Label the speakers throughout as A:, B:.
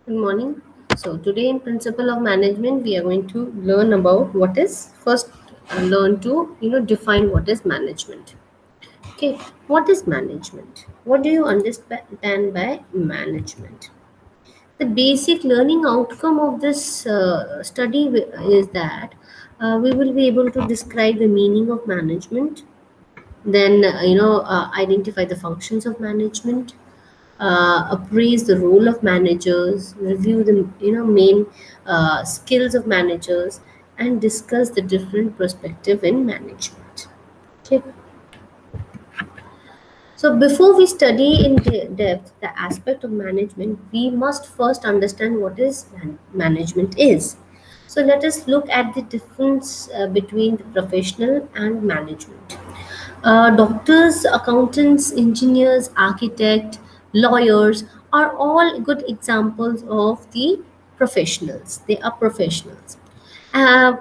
A: Good morning. So today in Principle of Management, we are going to learn about what is first learn to define what is management. Okay, what is management? What do you understand by management? The basic learning outcome of this is that we will be able to describe the meaning of management, then identify the functions of management, appraise the role of managers, review the main skills of managers, and discuss the different perspective in management. Okay. So before we study in depth the aspect of management, we must first understand what is management is. So let us look at the difference between the professional and management. Doctors, accountants, engineers, architects, lawyers are all good examples of the professionals. They are professionals. As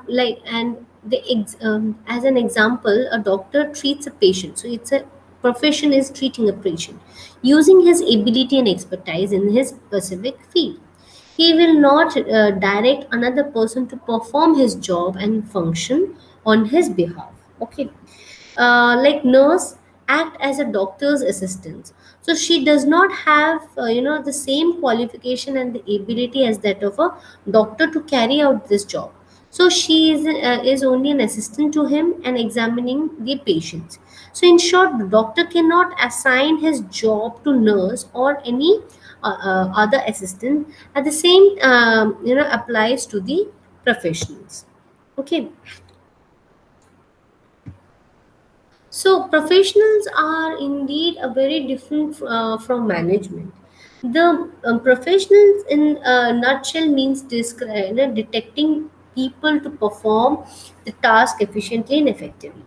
A: an example, a doctor treats a patient. So it's a profession is treating a patient using his ability and expertise in his specific field. He will not direct another person to perform his job and function on his behalf. Okay. Like nurse act as a doctor's assistant, so she does not have the same qualification and the ability as that of a doctor to carry out this job. So she is only an assistant to him and examining the patients. So in short, the doctor cannot assign his job to nurse or any other assistant. At the same applies to the professionals. Okay. So professionals are indeed a very different from management. The professionals in a nutshell means detecting people to perform the task efficiently and effectively.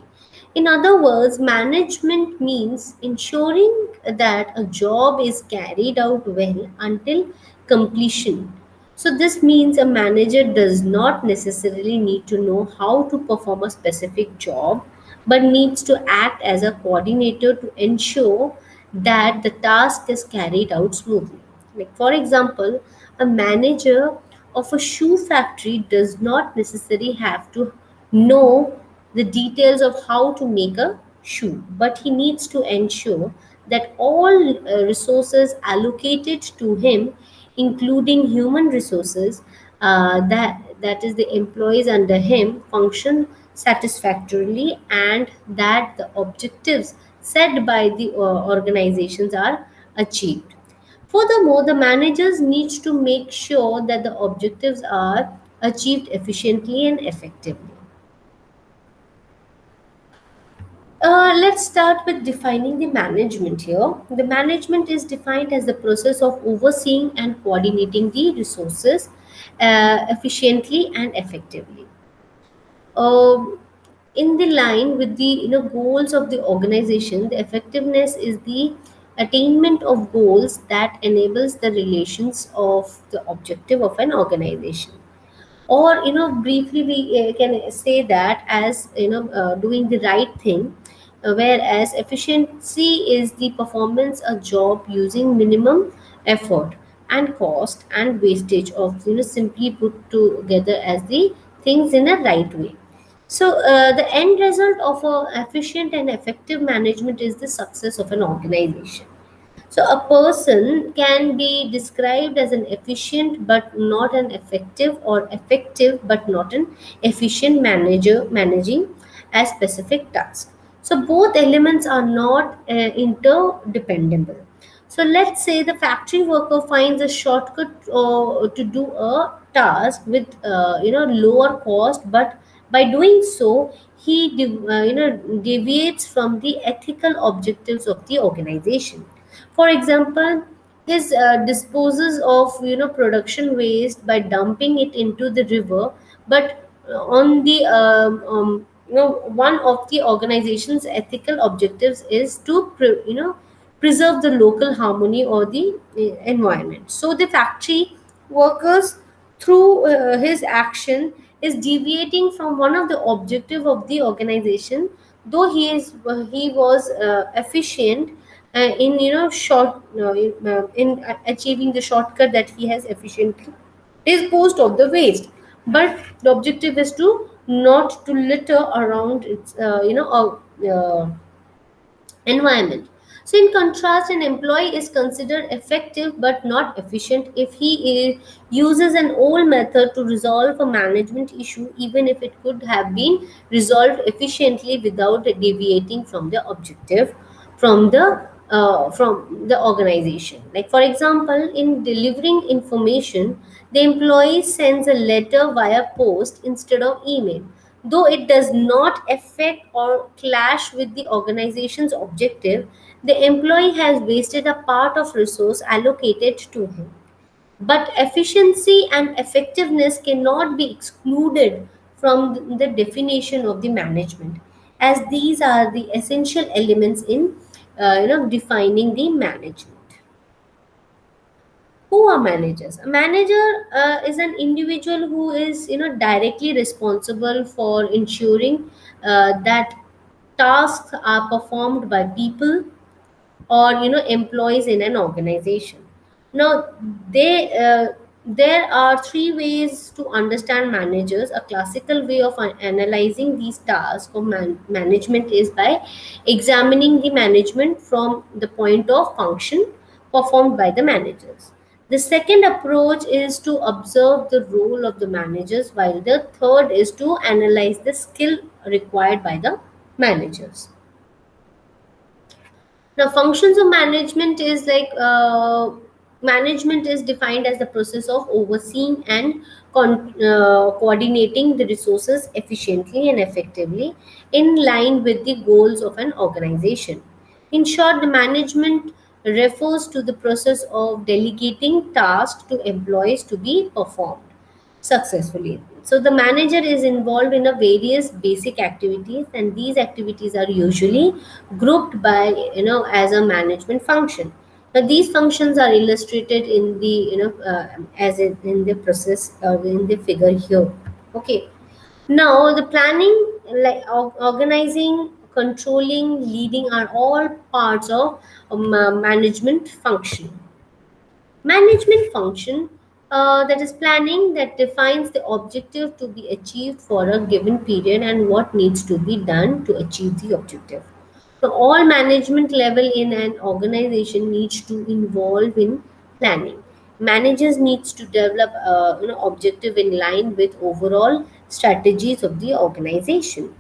A: In other words, management means ensuring that a job is carried out well until completion. So this means a manager does not necessarily need to know how to perform a specific job, but needs to act as a coordinator to ensure that the task is carried out smoothly. Like for example, a manager of a shoe factory does not necessarily have to know the details of how to make a shoe, but he needs to ensure that all resources allocated to him, including human resources, that is the employees under him, function satisfactorily, and that the objectives set by the organizations are achieved. Furthermore, the managers need to make sure that the objectives are achieved efficiently and effectively. Let's start with defining the management here. The management is defined as the process of overseeing and coordinating the resources efficiently and effectively. Um, in the line with the goals of the organization, the effectiveness is the attainment of goals that enables the relations of the objective of an organization. Or briefly we can say that as doing the right thing, whereas efficiency is the performance a job using minimum effort and cost and wastage of simply put together as the things in a right way. So the end result of a efficient and effective management is the success of an organization. So a person can be described as an efficient but not an effective, or effective but not an efficient manager managing a specific task. So both elements are not interdependable. So let's say the factory worker finds a shortcut to do a task with lower cost, but by doing so he deviates from the ethical objectives of the organization. For example, his disposes of production waste by dumping it into the river, but on the one of the organization's ethical objectives is to preserve the local harmony or the environment. So the factory workers, through his action, is deviating from one of the objective of the organization, though he was efficient, in achieving the shortcut that he has efficiently disposed of the waste. But the objective is to not to litter around its environment. So, in contrast, an employee is considered effective but not efficient if he uses an old method to resolve a management issue, even if it could have been resolved efficiently without deviating from the objective from the organization. Like for example, in delivering information, the employee sends a letter via post instead of email. Though it does not affect or clash with the organization's objective, the employee has wasted a part of resource allocated to him. But efficiency and effectiveness cannot be excluded from the definition of the management, as these are the essential elements in defining the management. Who are managers? A manager is an individual who is directly responsible for ensuring that tasks are performed by people or employees in an organization. Now they there are three ways to understand managers. A classical way of analyzing these tasks of management is by examining the management from the point of function performed by the managers. The second approach is to observe the role of the managers, while the third is to analyze the skill required by the managers. Now, functions of management is like management is defined as the process of overseeing and coordinating the resources efficiently and effectively in line with the goals of an organization. In short, the management refers to the process of delegating tasks to employees to be performed successfully. So the manager is involved in a various basic activities, and these activities are usually grouped by as a management function. Now these functions are illustrated in the as in the process in the figure here. Okay. Now the planning, like organizing, controlling, leading are all parts of management function. Management function, that is planning, that defines the objective to be achieved for a given period and what needs to be done to achieve the objective. So all management level in an organization needs to involve in planning. Managers needs to develop objective in line with overall strategies of the organization.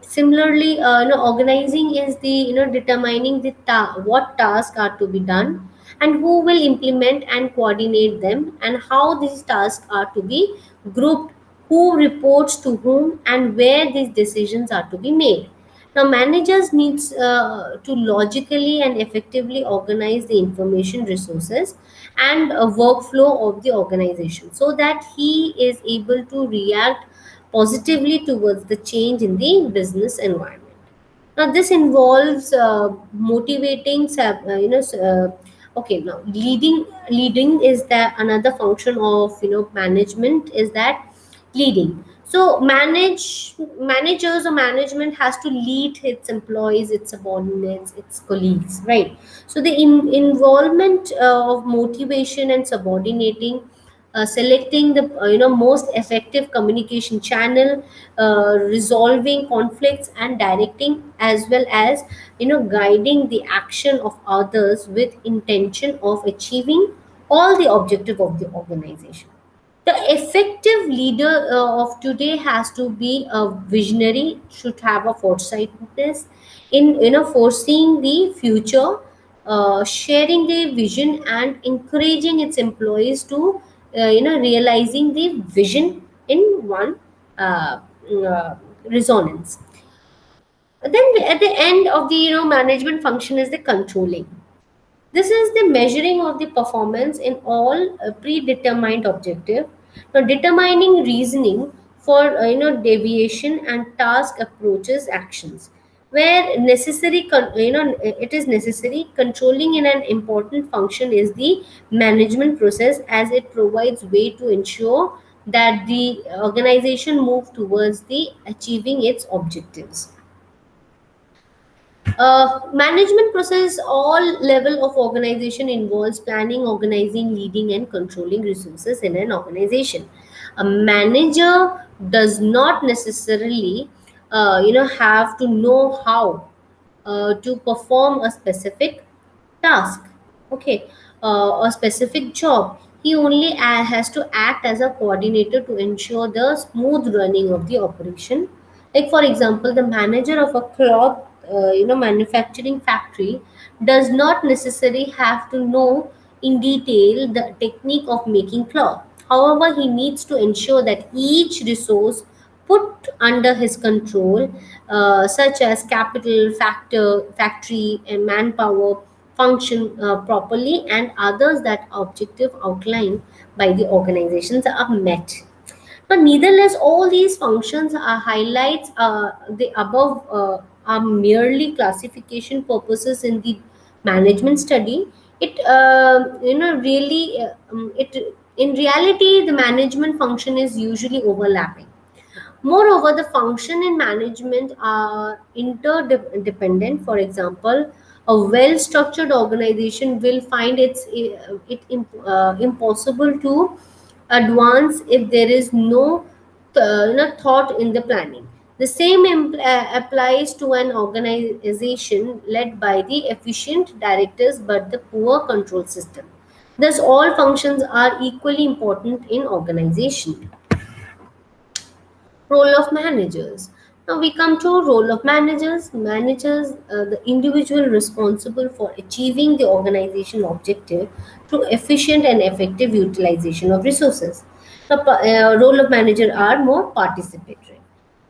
A: Similarly, organizing is the determining the what tasks are to be done and who will implement and coordinate them, and how these tasks are to be grouped, who reports to whom, and where these decisions are to be made. Now, managers needs to logically and effectively organize the information resources and workflow of the organization so that he is able to react positively towards the change in the business environment. Now, this involves motivating, okay, now leading is that another function of management is that leading. So, managers or management has to lead its employees, its subordinates, its colleagues, right? So, the involvement of motivation and subordinating, selecting the most effective communication channel, resolving conflicts and directing, as well as guiding the action of others with intention of achieving all the objective of the organization. The effective leader of today has to be a visionary, should have a foresightness in foreseeing the future, sharing the vision and encouraging its employees to realizing the vision in one uh, uh, resonance. Then at the end of the management function is the controlling. This is the measuring of the performance in all predetermined objective. Now, determining reasoning for deviation and task approaches actions. Where necessary, it is necessary. Controlling in an important function is the management process, as it provides way to ensure that the organization move towards the achieving its objectives. Management process, all level of organization involves planning, organizing, leading, and controlling resources in an organization. A manager does not necessarily, have to know how to perform a specific task, okay, a specific job. He only has to act as a coordinator to ensure the smooth running of the operation. Like for example, the manager of a cloth manufacturing factory does not necessarily have to know in detail the technique of making cloth. However, he needs to ensure that each resource put under his control, such as capital, factory, and manpower, function properly, and others that objective outlined by the organizations are met. But nevertheless, all these functions are highlights. The above are merely classification purposes in the management study. It really it in reality the management function is usually overlapping. Moreover, the function in management are interdependent. For example, a well-structured organization will find impossible to advance if there is no thought in the planning. The same applies to an organization led by the efficient directors but the poor control system. Thus, all functions are equally important in organization. Role of managers. Now we come to role of managers. Managers, the individual responsible for achieving the organization objective through efficient and effective utilization of resources. The role of manager are more participatory.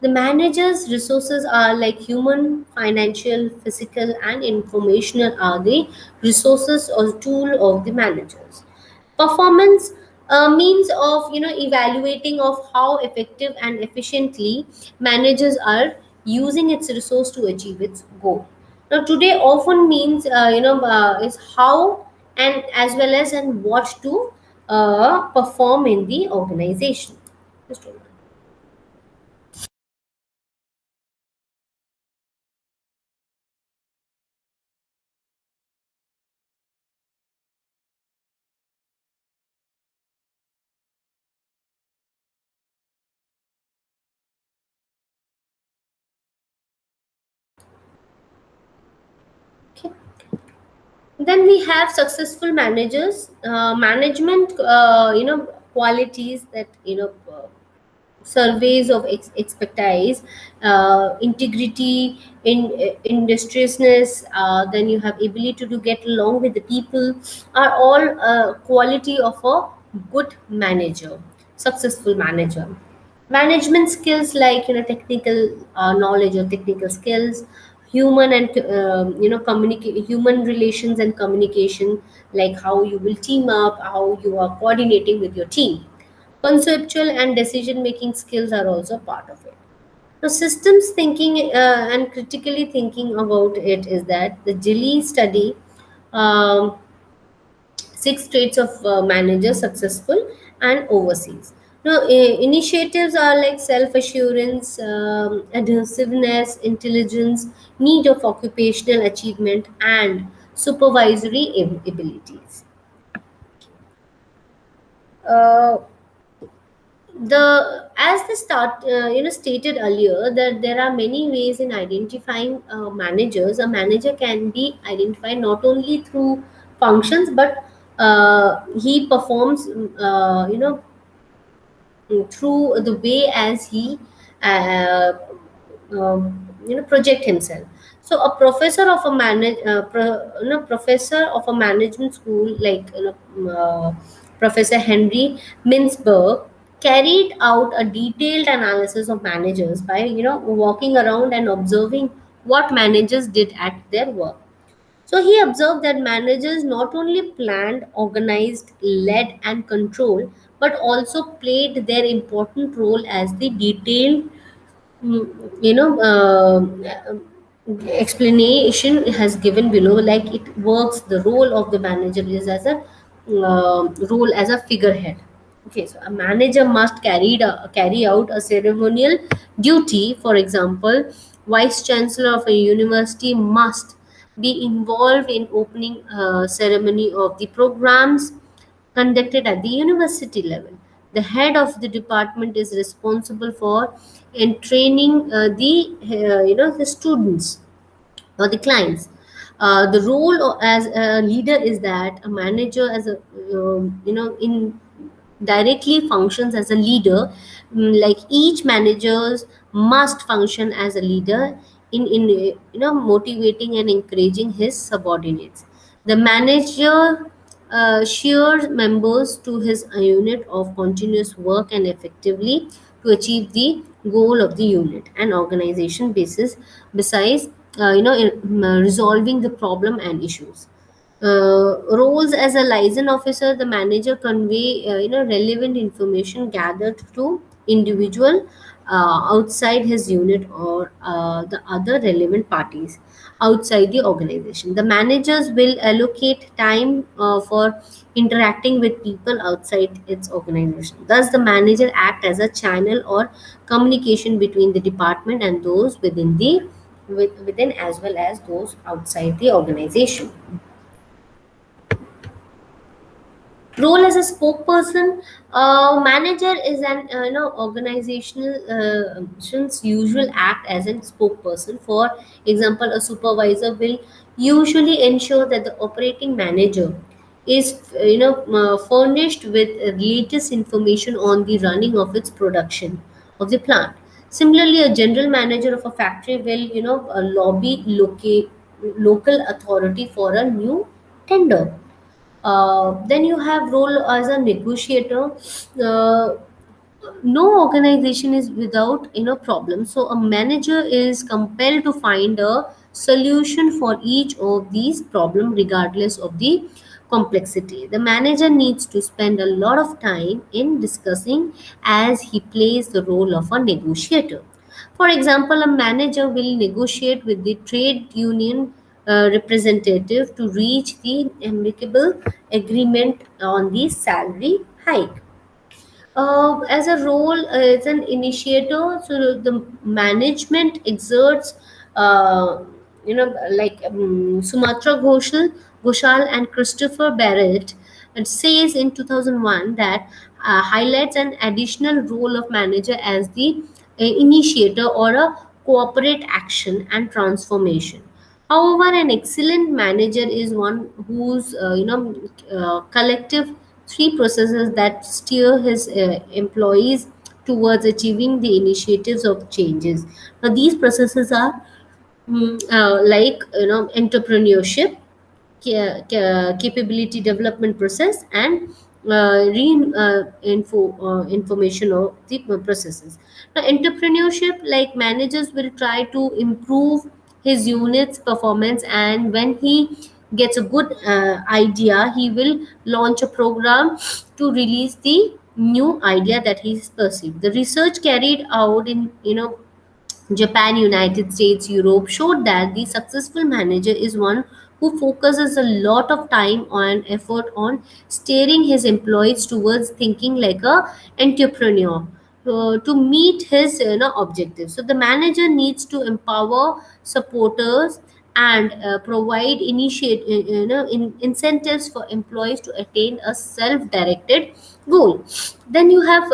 A: The manager's resources are like human, financial, physical, and informational are the resources or tool of the managers. Performance means of evaluating of how effective and efficiently managers are using its resource to achieve its goal. Now today often means is how and as well as and what to perform in the organization. Just hold on. Okay. Then we have successful managers, management qualities that surveys of expertise, integrity, industriousness, then you have ability to get along with the people, are all quality of a good manager, successful manager. Management skills like technical knowledge or technical skills, human and communicate human relations and communication, like how you will team up, how you are coordinating with your team. Conceptual and decision making skills are also part of it. Now, systems thinking and critically thinking about it is that the Gilly study, um, six traits of managers successful and overseas. Now, initiatives are like self assurance, adhesiveness, intelligence, need of occupational achievement, and supervisory abilities. Uh, the as the start stated earlier that there are many ways in identifying managers. A manager can be identified not only through functions, but he performs through the way as he uh, project himself. So a professor of a professor of a management school like Professor Henry Mintzberg carried out a detailed analysis of managers by walking around and observing what managers did at their work. So he observed that managers not only planned, organized, led, and controlled, but also played their important role as the detailed, you know, explanation has given below. Like it works, the role of the manager is as a role as a figurehead. Okay, so a manager must carry out a ceremonial duty. For example, vice chancellor of a university must be involved in opening ceremony of the programs conducted at the university level. The head of the department is responsible for and training the students or the clients. The role as a leader is that a manager as a in directly functions as a leader. Like each managers must function as a leader in motivating and encouraging his subordinates. The manager assures members to his unit of continuous work and effectively to achieve the goal of the unit and organization basis. Besides resolving the problem and issues. Roles as a liaison officer, the manager convey relevant information gathered to individual outside his unit or the other relevant parties outside the organization. The managers will allocate time for interacting with people outside its organization. Thus, the manager act as a channel or communication between the department and those within as well as those outside the organization. Role as a spokesperson, manager is an organizational usual act as a spokesperson. For example, a supervisor will usually ensure that the operating manager is furnished with latest information on the running of its production of the plant. Similarly, a general manager of a factory will lobby local authority for a new tender. Then you have role as a negotiator. Uh, no organization is without problem, so a manager is compelled to find a solution for each of these problem regardless of the complexity. The manager needs to spend a lot of time in discussing as he plays the role of a negotiator. For example, a manager will negotiate with the trade union representative to reach the amicable agreement on the salary hike. As a role, as an initiator, so the management exerts, Sumatra Ghoshal and Christopher Barrett. It says in 2001 that highlights an additional role of manager as the initiator or a corporate action and transformation. However, an excellent manager is one whose collective three processes that steer his employees towards achieving the initiatives of changes. Now, these processes are like entrepreneurship, capability development process, and information of the processes. Now, entrepreneurship, like managers will try to improve his unit's performance, and when he gets a good idea, he will launch a program to release the new idea that he's perceived. The research carried out in Japan, United States, Europe showed that the successful manager is one who focuses a lot of time and effort on steering his employees towards thinking like a entrepreneur to meet his objectives. So the manager needs to empower supporters and provide incentives for employees to attain a self-directed goal. Then you have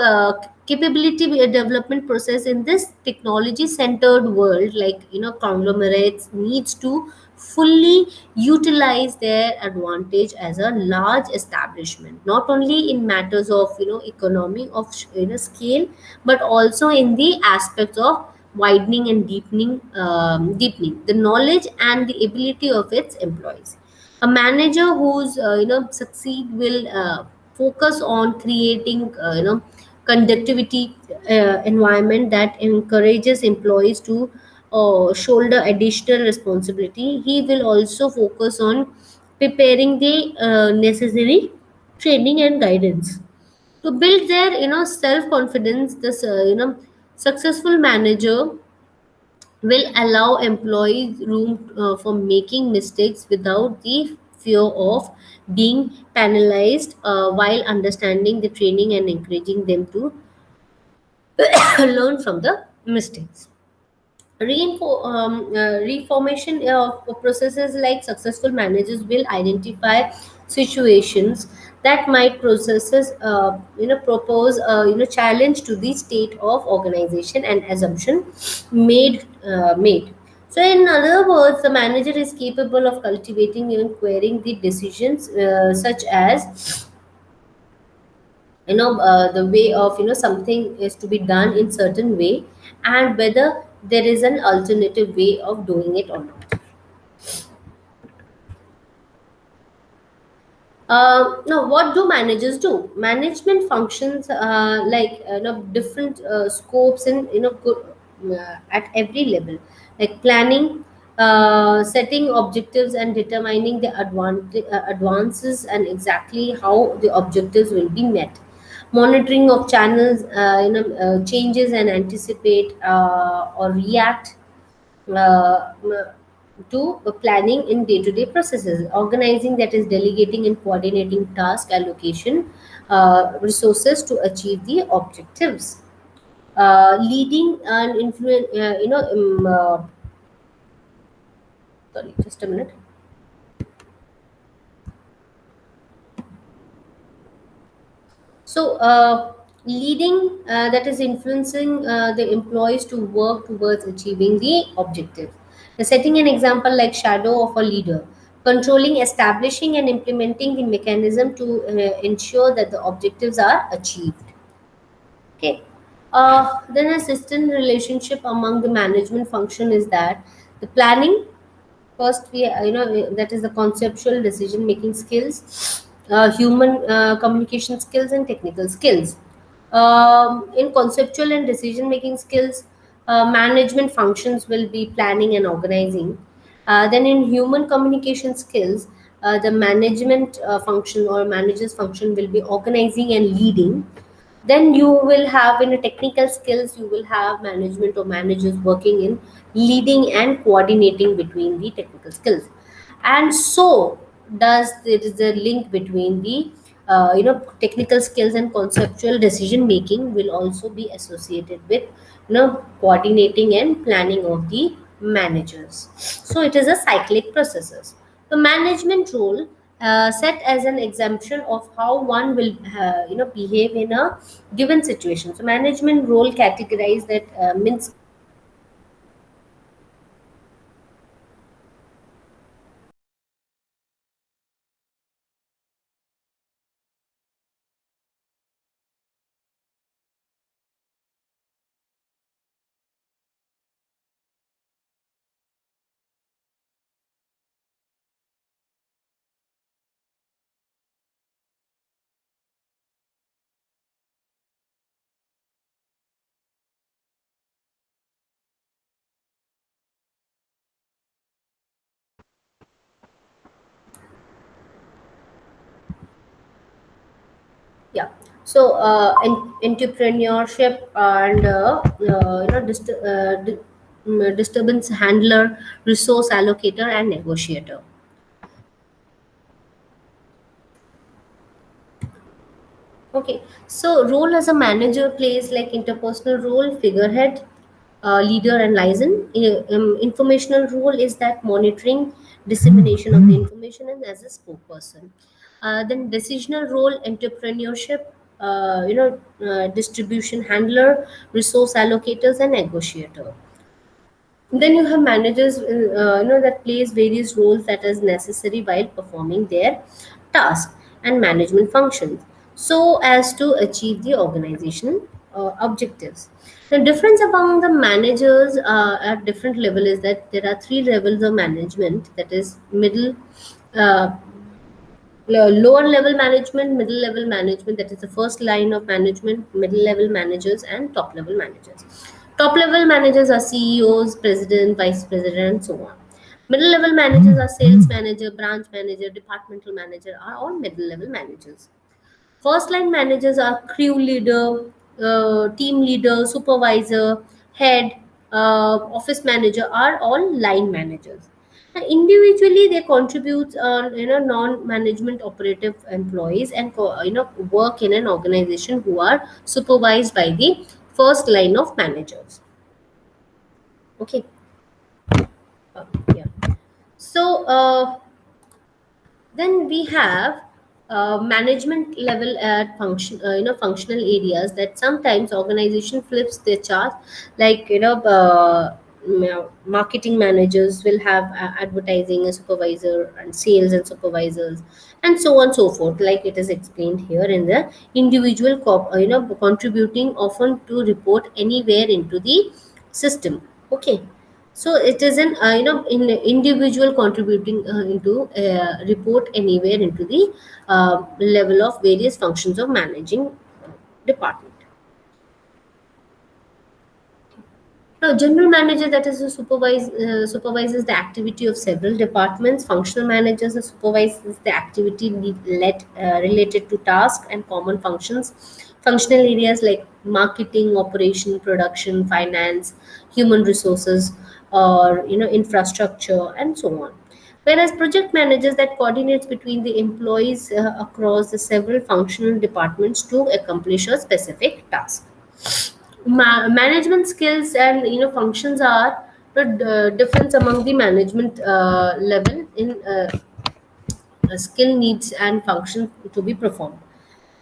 A: capability development process in this technology centered world, like conglomerates needs to fully utilize their advantage as a large establishment, not only in matters of economy of scale, but also in the aspects of widening and deepening the knowledge and the ability of its employees. A manager who's succeed will focus on creating conductivity environment that encourages employees to shoulder additional responsibility. He will also focus on preparing the necessary training and guidance to build their self confidence. This successful manager will allow employees room for making mistakes without the fear of being penalized, while understanding the training and encouraging them to learn from the mistakes. Reformation of processes like successful managers will identify situations that might processes propose challenge to the state of organization and assumption made. So in other words, the manager is capable of cultivating and querying the decisions, such as the way of something is to be done in certain way, and whether there is an alternative way of doing it or not. Now, what do managers do? Management functions like different scopes and at every level, like planning, setting objectives, and determining the advances and exactly how the objectives will be met. Monitoring of channels, changes and anticipate or react to planning in day-to-day processes. Organizing, that is delegating and coordinating task allocation, resources to achieve the objectives. Leading and influence, sorry, just a minute. So, leading, that is influencing the employees to work towards achieving the objective. The setting an example like shadow of a leader. Controlling, establishing, and implementing the mechanism to ensure that the objectives are achieved. Okay. Then assistant relationship among the management function is that the planning. First, we that is the conceptual decision making skills, human communication skills, and technical skills. In conceptual and decision making skills, management functions will be planning and organizing. Then, in human communication skills, the management function or manager's function will be organizing and leading. Then you will have in a technical skills, you will have management or managers working in leading and coordinating between the technical skills. And so does there is a link between the technical skills and conceptual decision making will also be associated with coordinating and planning of the managers. So it is a cyclic processes. The management role, set as an exemption of how one will behave in a given situation. So management role categorize that means. Yeah. So entrepreneurship and disturbance handler, resource allocator, and negotiator. Okay, so role as a manager plays like interpersonal role, figurehead, leader, and liaison. Informational role is that monitoring, dissemination of the information, and as a spokesperson. Then decisional role, entrepreneurship, distribution handler, resource allocators, and negotiator. Then you have managers that plays various roles that is necessary while performing their task and management functions so as to achieve the organizational objectives. The difference among the managers at different level is that there are three levels of management, that is middle, uh, lower level management, middle level management, that is the first line of management, middle level managers, and top level managers. Top level managers are CEOs, president, vice president, and so on. Middle level managers are sales manager, branch manager, departmental manager, are all middle level managers. First line managers are crew leader, team leader, supervisor, head, office manager, are all line managers. And individually, they contribute on non-management operative employees and work in an organization who are supervised by the first line of managers. Okay. Yeah. So then we have management level at functional areas that sometimes organization flips their chart, like marketing managers will have advertising a supervisor and sales and supervisors, and so on so forth, like it is explained here in the individual contributing often to report anywhere into the system. Okay. So it is an in individual contributing into report anywhere into the level of various functions of managing department. Now, general manager, that is, supervises the activity of several departments. Functional managers supervises the activity related to tasks and common functions. Functional areas like marketing, operation, production, finance, human resources, or infrastructure, and so on. Whereas project managers that coordinates between the employees across the several functional departments to accomplish a specific task. Management skills and functions are the difference among the management level in skill needs and function to be performed.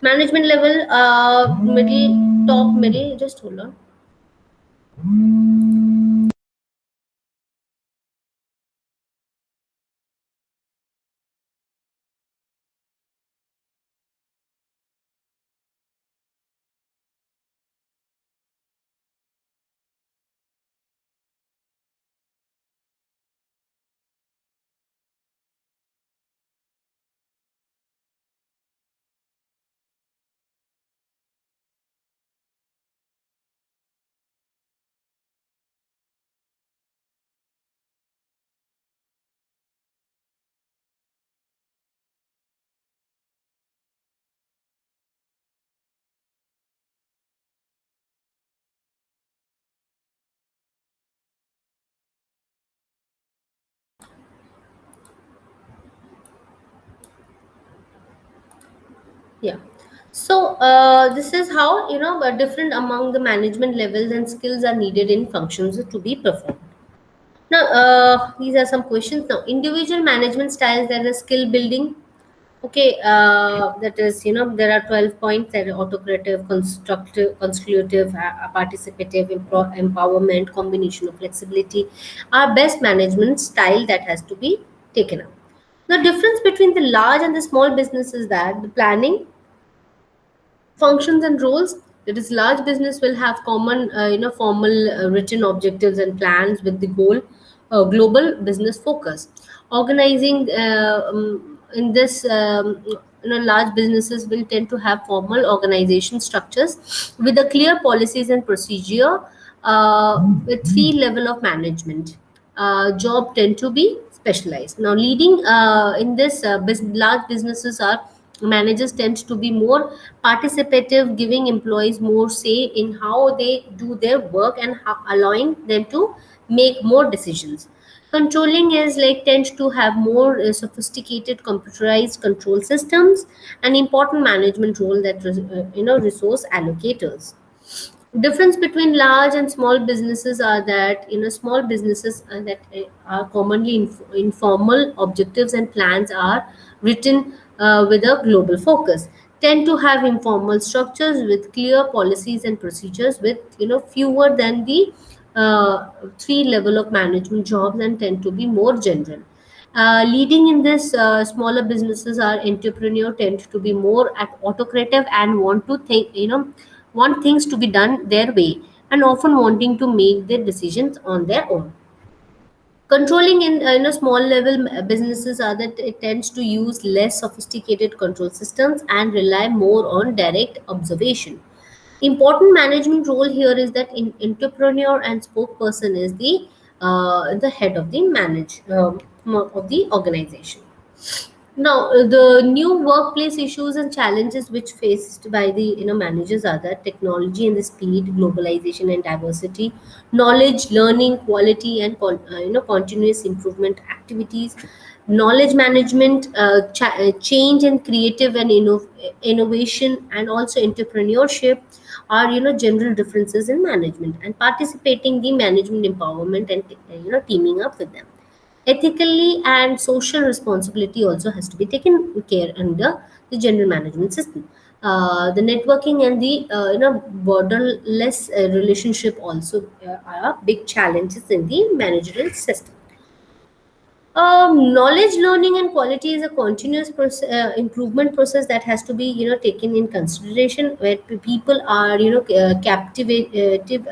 A: Management level, middle, top, middle, just hold on. Yeah. So this is how different among the management levels and skills are needed in functions to be performed. Now, these are some questions. Now, individual management styles, there is skill building. Okay, that is, there are 12 points that are autocrative, constructive, constitutive, participative, empowerment, combination of flexibility. Our best management style that has to be taken up. The difference between the large and the small business is that the planning, functions and roles, that is large business will have common formal written objectives and plans with the goal global business focus. Organizing in this large businesses will tend to have formal organization structures with a clear policies and procedure, with field level of management. Job tend to be specialized. Now, leading in this large businesses are managers tend to be more participative, giving employees more say in how they do their work and allowing them to make more decisions. Controlling is like tend to have more sophisticated computerized control systems, an important management role that resource allocators. Difference between large and small businesses are that small businesses that are commonly informal objectives and plans are written with a global focus, tend to have informal structures with clear policies and procedures, with fewer than the three level of management jobs, and tend to be more general. Leading in this, smaller businesses are entrepreneur tend to be more at autocratic and want to think, want things to be done their way, and often wanting to make their decisions on their own. Controlling in a small level businesses are that it tends to use less sophisticated control systems and rely more on direct observation. Important management role here is that in entrepreneur and spokesperson is the head of the of the organization. Now, the new workplace issues and challenges which faced by the managers are that technology and the speed, globalization and diversity, knowledge, learning, quality, and continuous improvement activities, Knowledge management, change and creative and innovation, and also entrepreneurship are general differences in management, and participating the management empowerment and teaming up with them. Ethically and social responsibility also has to be taken care under the general management system. The networking and the borderless relationship also are big challenges in the managerial system. Knowledge learning and quality is a continuous improvement process that has to be taken in consideration, where people are captivative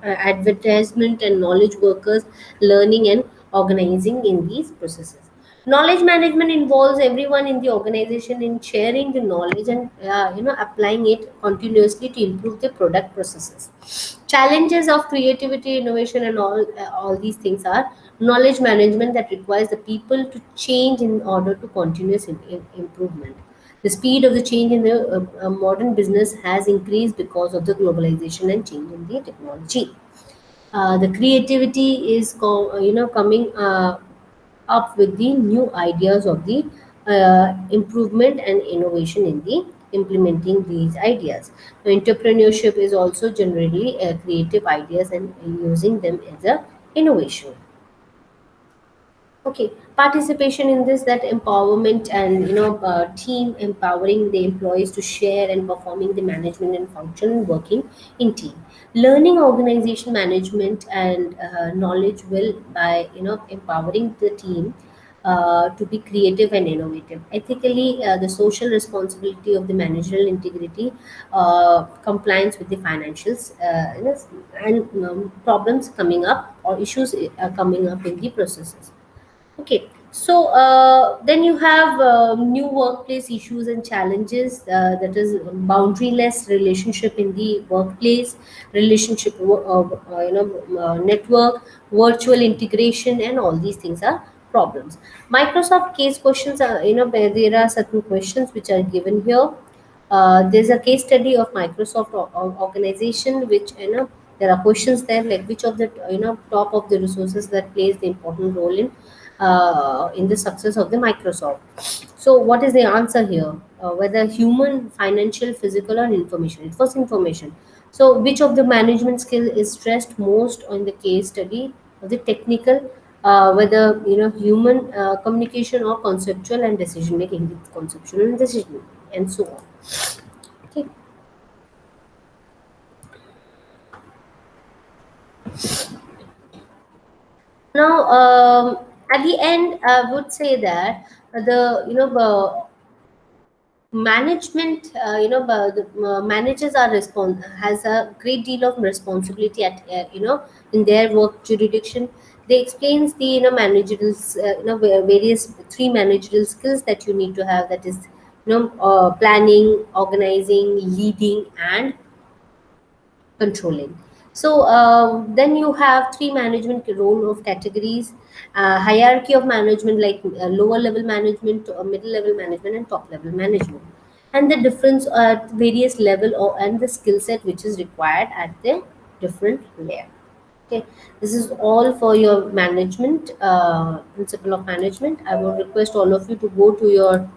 A: advertisement and knowledge workers learning and organizing in these processes. Knowledge management involves everyone in the organization in sharing the knowledge and applying it continuously to improve the product processes. Challenges of creativity, innovation, and all these things are knowledge management that requires the people to change in order to continuous improvement. The speed of the change in the modern business has increased because of the globalization and change in the technology. The creativity is coming up with the new ideas of the improvement and innovation in the implementing these ideas. Entrepreneurship is also generally creative ideas and using them as a innovation. Okay, participation in this, that empowerment and team empowering the employees to share and performing the management and function working in team. Learning organization management and knowledge will by empowering the team to be creative and innovative. Ethically, the social responsibility of the managerial integrity, compliance with the financials, and problems coming up or issues coming up in the processes. Okay, so then you have new workplace issues and challenges, that is boundaryless relationship in the workplace, relationship, network, virtual integration, and all these things are problems. Microsoft case questions are, where there are certain questions which are given here. There's a case study of Microsoft organization, which there are questions there like which of the top of the resources that plays the important role in the success of the Microsoft. So what is the answer here? Whether human, financial, physical, or information. It was information. So which of the management skill is stressed most on the case study of the technical? Whether human, communication, or conceptual and decision making, conceptual and decision making, and so on. Okay. Now, at the end, I would say that the management, the managers are has a great deal of responsibility at in their work jurisdiction. They explains the managerial various three managerial skills that you need to have, that is planning, organizing, leading, and controlling. So then you have three management role of categories, hierarchy of management, like lower level management, middle level management, and top level management, and the difference at various level and the skill set which is required at the different layer. Okay, this is all for your management, principle of management. I would request all of you to go to your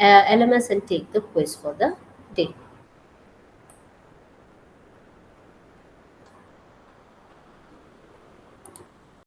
A: LMS and take the quiz for the day.